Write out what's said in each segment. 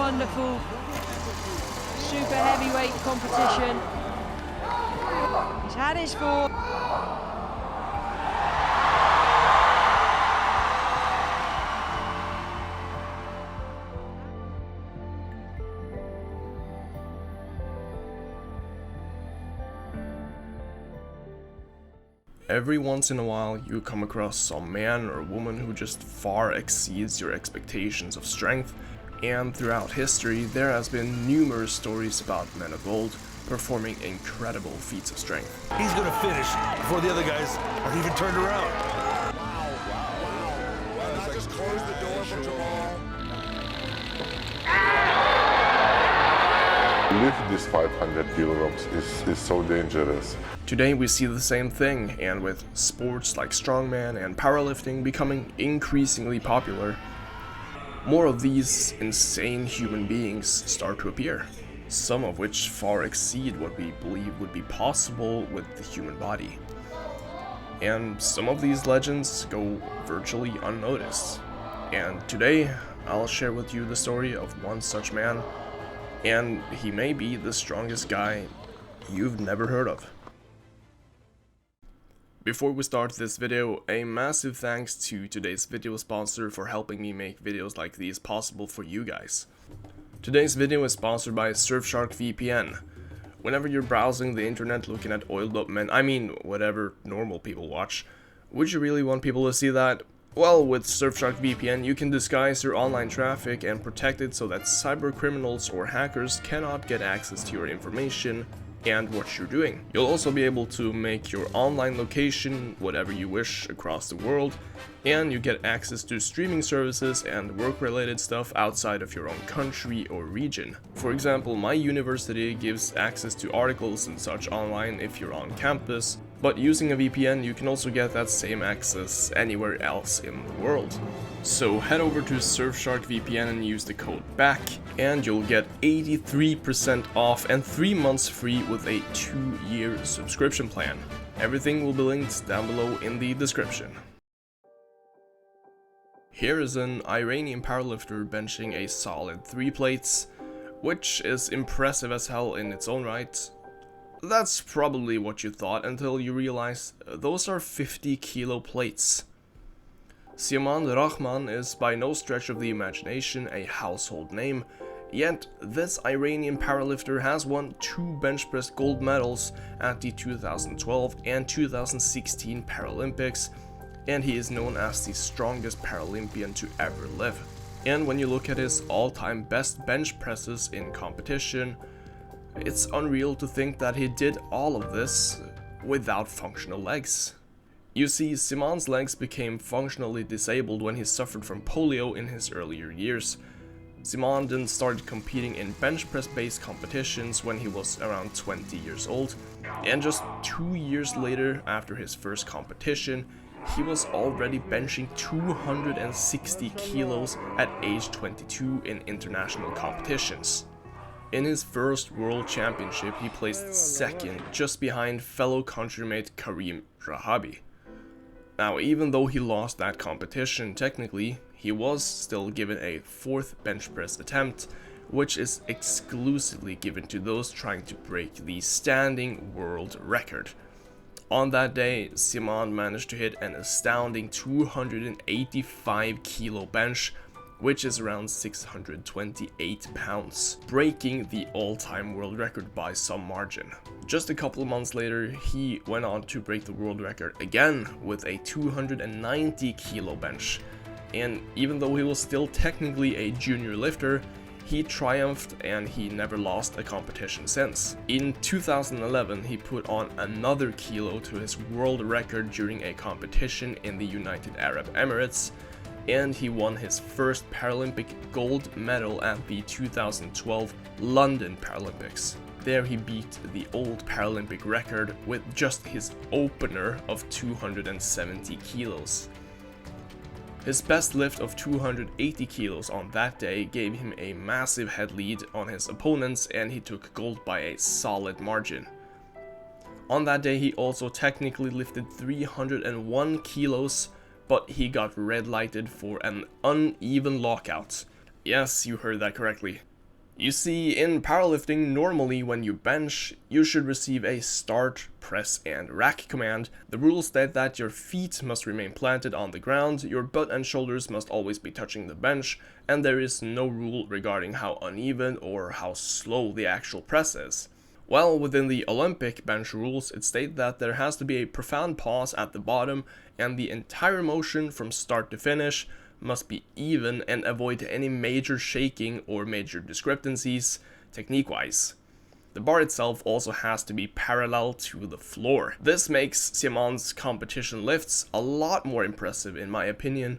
wonderful super heavyweight competition. He's had his fall. Every once in a while you come across some man or woman who just far exceeds your expectations of strength, and throughout history there has been numerous stories about men of old performing incredible feats of strength. He's gonna finish before the other guys are even turned around. Wow. Just close the door for Jamal. Lift this 500 kilograms is so dangerous. Today we see the same thing, and with sports like strongman and powerlifting becoming increasingly popular, more of these insane human beings start to appear, some of which far exceed what we believe would be possible with the human body. And some of these legends go virtually unnoticed. And today I'll share with you the story of one such man, and he may be the strongest guy you've never heard of. Before we start this video, a massive thanks to today's video sponsor for helping me make videos like these possible for you guys. Today's video is sponsored by Surfshark VPN. Whenever you're browsing the internet looking at oiled up men, I mean whatever normal people watch, would you really want people to see that? Well, with Surfshark VPN you can disguise your online traffic and protect it so that cyber criminals or hackers cannot get access to your information and what you're doing. You'll also be able to make your online location whatever you wish across the world, and you get access to streaming services and work-related stuff outside of your own country or region. For example, my university gives access to articles and such online if you're on campus, but using a VPN you can also get that same access anywhere else in the world. So head over to Surfshark VPN and use the code BACK, and you'll get 83% off and 3 months free with a 2-year subscription plan. Everything will be linked down below in the description. Here is an Iranian powerlifter benching a solid 3 plates, which is impressive as hell in its own right. That's probably what you thought until you realize those are 50 kilo plates. Siaman Rahman is by no stretch of the imagination a household name, yet this Iranian powerlifter has won 2 bench press gold medals at the 2012 and 2016 Paralympics, and he is known as the strongest Paralympian to ever live. And when you look at his all-time best bench presses in competition, it's unreal to think that he did all of this without functional legs. You see, Siaman's legs became functionally disabled when he suffered from polio in his earlier years. Siaman then started competing in bench press based competitions when he was around 20 years old, and just 2 years later, after his first competition, he was already benching 260 kilos at age 22 in international competitions. In his first World Championship, he placed second, just behind fellow countrymate Karim Rahabi. Now, even though he lost that competition, technically, he was still given a 4th bench press attempt, which is exclusively given to those trying to break the standing world record. On that day, Siaman managed to hit an astounding 285 kilo bench, which is around 628 pounds, breaking the all-time world record by some margin. Just a couple of months later, he went on to break the world record again with a 290 kilo bench, and even though he was still technically a junior lifter, he triumphed and he never lost a competition since. In 2011, he put on another kilo to his world record during a competition in the United Arab Emirates, and he won his first Paralympic gold medal at the 2012 London Paralympics. There he beat the old Paralympic record with just his opener of 270 kilos. His best lift of 280 kilos on that day gave him a massive head lead on his opponents, and he took gold by a solid margin. On that day he also technically lifted 301 kilos, but he got red lighted for an uneven lockout. Yes, you heard that correctly. You see, in powerlifting, normally when you bench, you should receive a start, press and rack command. The rules state that your feet must remain planted on the ground, your butt and shoulders must always be touching the bench, and there is no rule regarding how uneven or how slow the actual press is. Well, within the Olympic bench rules, it states that there has to be a profound pause at the bottom, and the entire motion from start to finish must be even and avoid any major shaking or major discrepancies technique-wise. The bar itself also has to be parallel to the floor. This makes Simon's competition lifts a lot more impressive in my opinion,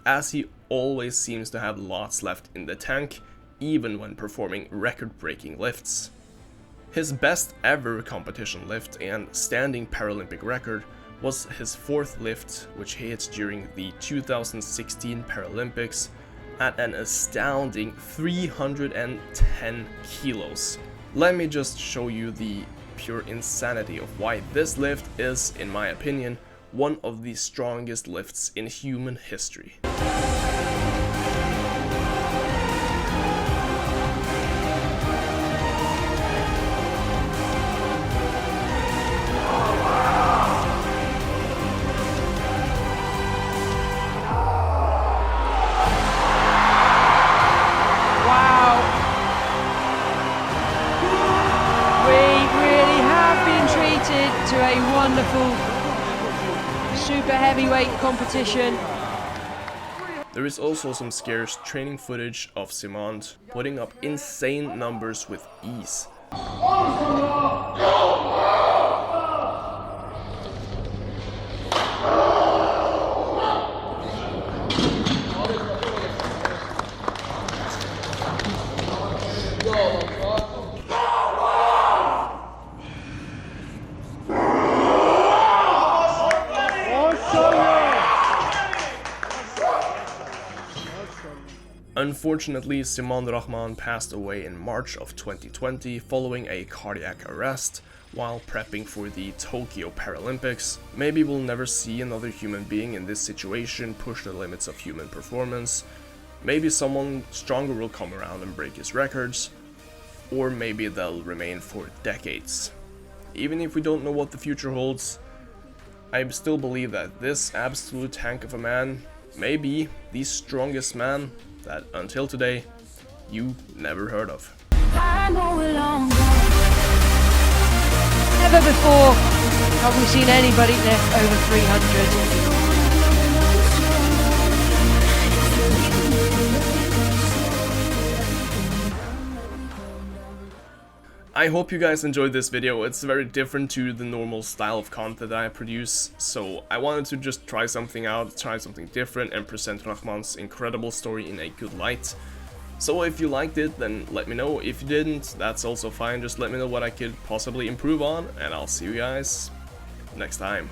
as he always seems to have lots left in the tank, even when performing record-breaking lifts. His best ever competition lift and standing Paralympic record was his 4th lift, which he hit during the 2016 Paralympics at an astounding 310 kilos. Let me just show you the pure insanity of why this lift is, in my opinion, one of the strongest lifts in human history. To a wonderful super heavyweight competition. There is also some scarce training footage of Simon putting up insane numbers with ease. Unfortunately, Simon Rahman passed away in March of 2020 following a cardiac arrest while prepping for the Tokyo Paralympics. Maybe we'll never see another human being in this situation push the limits of human performance. Maybe someone stronger will come around and break his records, or maybe they'll remain for decades. Even if we don't know what the future holds, I still believe that this absolute tank of a man may be the strongest man that until today you never heard of. Never before have we seen anybody lift over 300. I hope you guys enjoyed this video. It's very different to the normal style of content that I produce, so I wanted to just try something out, try something different, and present Rahman's incredible story in a good light. So if you liked it, then let me know. If you didn't, that's also fine. Just let me know what I could possibly improve on, and I'll see you guys next time.